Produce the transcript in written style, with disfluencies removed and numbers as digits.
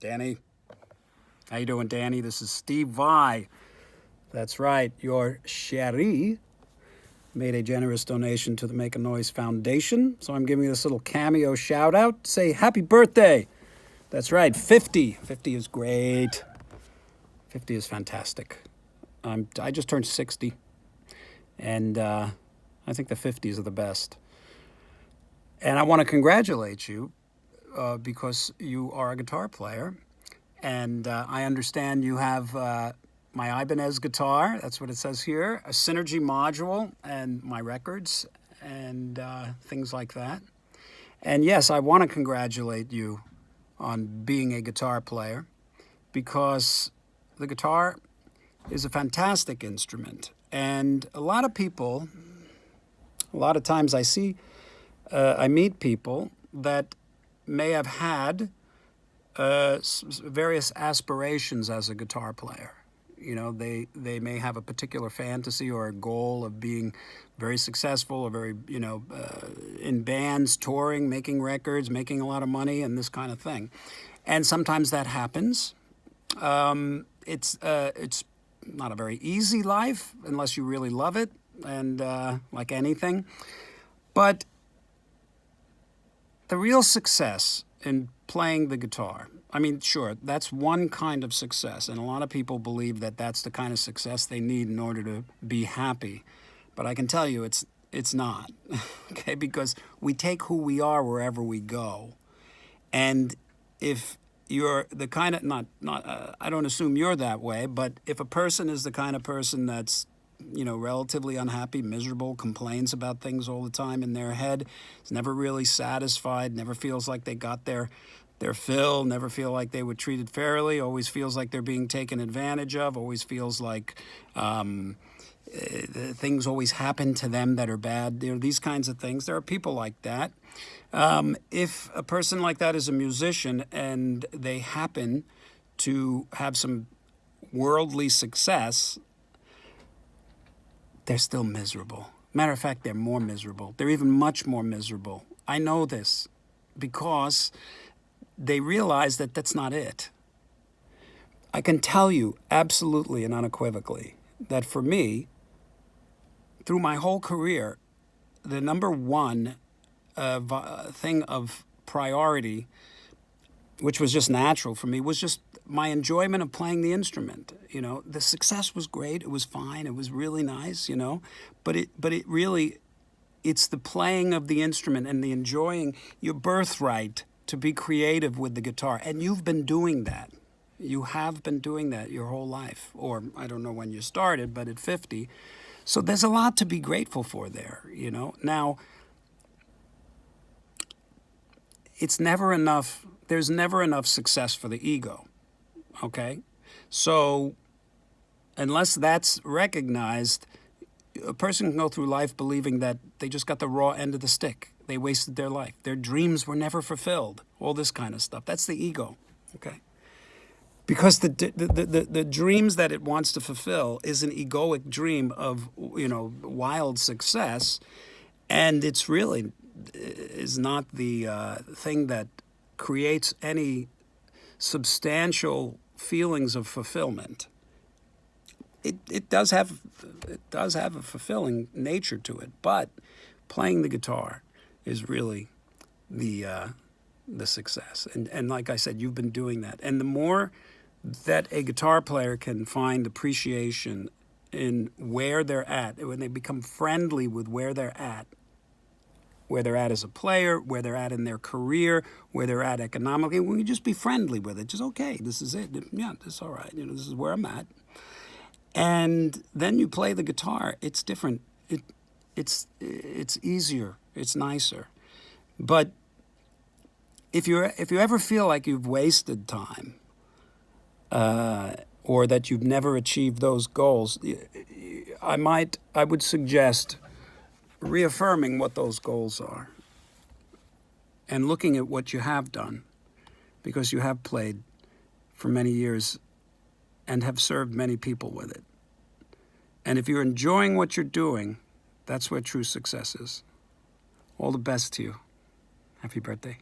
Danny. How you doing, Danny? This is Steve Vai. That's right, your chérie made a generous donation to the Make a Noise Foundation, so I'm giving you this little Cameo shout out. Say happy birthday. That's right, 50. 50 is great. 50 is fantastic. I just turned 60, and I think the 50s are the best. And I want to congratulate you because you are a guitar player, and I understand you have my Ibanez guitar, that's what it says here, a Synergy module, and my records, and things like that. And yes, I want to congratulate you on being a guitar player, because the guitar is a fantastic instrument. And a lot of people, a lot of times I meet people that may have had various aspirations as a guitar player. You know, they may have a particular fantasy or a goal of being very successful or very, in bands, touring, making records, making a lot of money, and this kind of thing. And sometimes that happens. It's not a very easy life unless you really love it, and like anything. But the real success in playing the guitar, I mean, sure, that's one kind of success, and a lot of people believe that that's the kind of success they need in order to be happy. But I can tell you it's not, okay? Because we take who we are wherever we go. And if you're the kind of, I don't assume you're that way, but if a person is the kind of person that's, relatively unhappy, miserable, complains about things all the time in their head, is never really satisfied, never feels like they got their fill, never feel like they were treated fairly, always feels like they're being taken advantage of, always feels like things always happen to them that are bad, these kinds of things. There are people like that. If a person like that is a musician and they happen to have some worldly success, they're still miserable. Matter of fact, they're more miserable. They're even much more miserable. I know this because they realize that that's not it. I can tell you absolutely and unequivocally that for me, through my whole career, the number one thing of priority, which was just natural for me, was just my enjoyment of playing the instrument. The success was great. It was fine. It was really nice, but it really, it's the playing of the instrument and the enjoying your birthright to be creative with the guitar. And you've been doing that. You have been doing that your whole life. Or I don't know when you started, but at 50. So there's a lot to be grateful for there, Now, it's never enough. There's never enough success for the ego, okay? So unless that's recognized, a person can go through life believing that they just got the raw end of the stick. They wasted their life. Their dreams were never fulfilled. All this kind of stuff. That's the ego, okay? Because the dreams that it wants to fulfill is an egoic dream of, wild success, and it's really is not the thing that creates any substantial feelings of fulfillment. It does have a fulfilling nature to it, but playing the guitar is really the success. And like I said, you've been doing that. And the more that a guitar player can find appreciation in where they're at, when they become friendly with where they're at as a player, where they're at in their career, where they're at economically, when you just be friendly with it, just, okay, this is it. Yeah, this is all right. This is where I'm at. And then you play the guitar. It's different. It's easier. It's nicer. But if you ever feel like you've wasted time, or that you've never achieved those goals, I would suggest reaffirming what those goals are and looking at what you have done, because you have played for many years and have served many people with it. And if you're enjoying what you're doing, that's where true success is. All the best to you. Happy birthday.